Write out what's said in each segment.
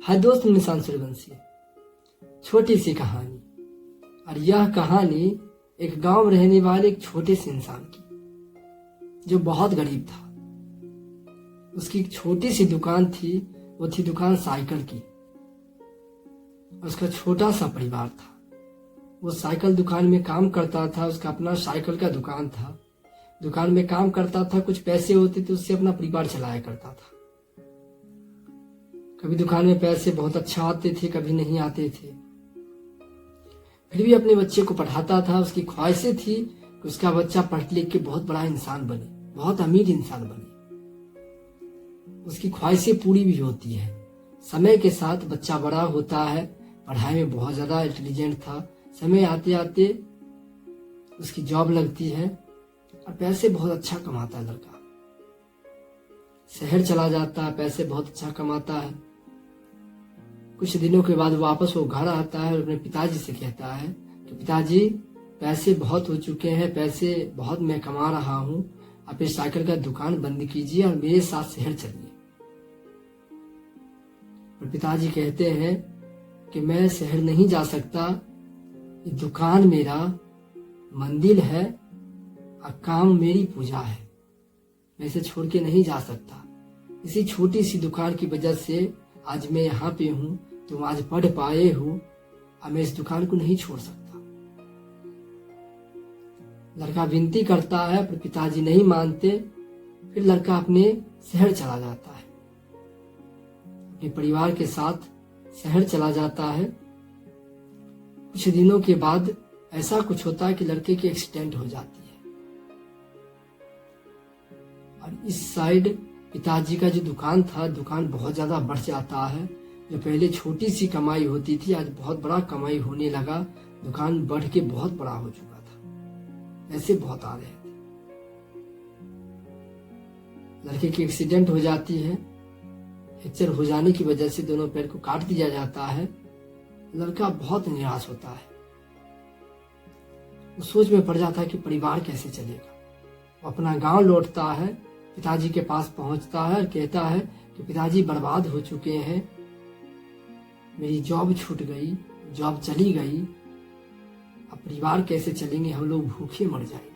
है दोस्त निशान सूर्यवंशी। छोटी सी कहानी, और यह कहानी एक गांव में रहने वाले एक छोटे से इंसान की, जो बहुत गरीब था। उसकी एक छोटी सी दुकान थी, वो थी दुकान साइकिल की। उसका छोटा सा परिवार था। वो साइकिल दुकान में काम करता था, उसका अपना साइकिल का दुकान था। दुकान में काम करता था, कुछ पैसे होते थे, उससे अपना परिवार चलाया करता था। कभी दुकान में पैसे बहुत अच्छा आते थे, कभी नहीं आते थे, फिर भी अपने बच्चे को पढ़ाता था। उसकी ख्वाहिशें थी कि उसका बच्चा पढ़ लिख के बहुत बड़ा इंसान बने, बहुत अमीर इंसान बने। उसकी ख्वाहिशें पूरी भी होती है। समय के साथ बच्चा बड़ा होता है, पढ़ाई में बहुत ज्यादा इंटेलिजेंट था। समय आते आते उसकी जॉब लगती है और पैसे बहुत अच्छा कमाता है लड़का। शहर चला जाता है, पैसे बहुत अच्छा कमाता है। कुछ दिनों के बाद वापस वो घर आता है और अपने पिताजी से कहता है कि पिताजी, पैसे बहुत हो चुके हैं, पैसे बहुत मैं कमा रहा हूँ, आप इस साइकिल का दुकान बंद कीजिए और मेरे साथ शहर चलिए। और पिताजी कहते हैं कि मैं शहर नहीं जा सकता, ये दुकान मेरा मंदिर है और काम मेरी पूजा है, मैं इसे छोड़ के नहीं जा सकता। इसी छोटी सी दुकान की वजह से आज मैं यहाँ पे हूँ, तुम आज पढ़ पाए हो, और मैं इस दुकान को नहीं छोड़ सकता। लड़का विनती करता है पर पिताजी नहीं मानते। फिर लड़का अपने शहर चला जाता है, अपने परिवार के साथ शहर चला जाता है। कुछ दिनों के बाद ऐसा कुछ होता है कि लड़के की एक्सीडेंट हो जाती है, और इस साइड पिताजी का जो दुकान था, दुकान बहुत ज्यादा बढ़ जाता है। जो पहले छोटी सी कमाई होती थी, आज बहुत बड़ा कमाई होने लगा। दुकान बढ़ के बहुत बड़ा हो चुका था, ऐसे बहुत आ रहे थे। लड़के की एक्सीडेंट हो जाती है। फ्रैक्चर हो जाने की वजह से दोनों पैर को काट दिया जाता है। लड़का बहुत निराश होता है। वो सोच में पड़ जाता है कि परिवार कैसे चलेगा। वो अपना गांव लौटता है, पिताजी के पास पहुंचता है और कहता है कि पिताजी बर्बाद हो चुके हैं, मेरी जॉब छूट गई, जॉब चली गई, अब परिवार कैसे चलेंगे, हम लोग भूखे मर जाएंगे।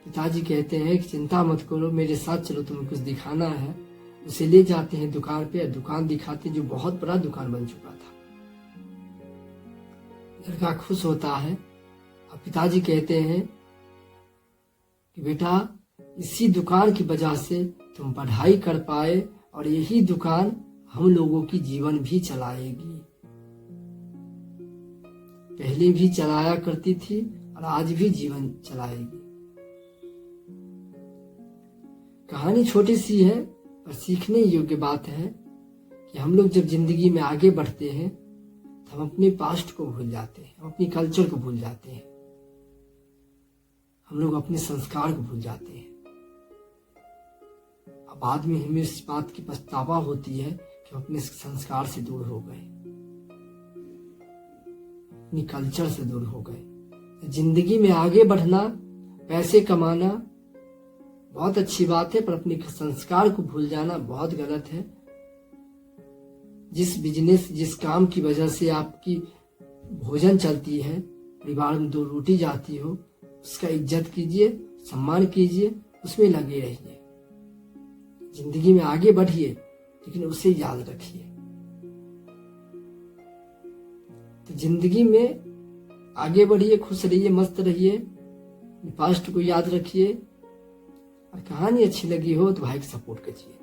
पिताजी कहते हैं कि चिंता मत करो, मेरे साथ चलो, तुम्हें कुछ दिखाना है। उसे ले जाते हैं दुकान पे, दुकान दिखाते जो बहुत बड़ा दुकान बन चुका था। लड़का खुश होता है और पिताजी कहते हैं कि बेटा, इसी दुकान की वजह से तुम पढ़ाई कर पाए और यही दुकान हम लोगों की जीवन भी चलाएगी। पहले भी चलाया करती थी और आज भी जीवन चलाएगी। कहानी छोटी सी है पर सीखने योग्य बात है कि हम लोग जब जिंदगी में आगे बढ़ते हैं तो हम अपने पास्ट को भूल जाते हैं, हम अपनी कल्चर को भूल जाते हैं, हम लोग अपने संस्कार को भूल जाते हैं। अब बाद में हमें इस बात की पछतावा होती है कि हम अपने संस्कार से दूर हो गए, अपनी कल्चर से दूर हो गए। जिंदगी में आगे बढ़ना, पैसे कमाना बहुत अच्छी बात है, पर अपने संस्कार को भूल जाना बहुत गलत है। जिस बिजनेस, जिस काम की वजह से आपकी भोजन चलती है, परिवार में दो रोटी जाती हो, उसका इज्जत कीजिए, सम्मान कीजिए, उसमें लगे रहिए। जिंदगी में आगे बढ़िए, लेकिन उसे याद रखिए। तो जिंदगी में आगे बढ़िए, खुश रहिए, मस्त रहिए, पास्ट को याद रखिए। और कहानी अच्छी लगी हो तो भाई को सपोर्ट कीजिए।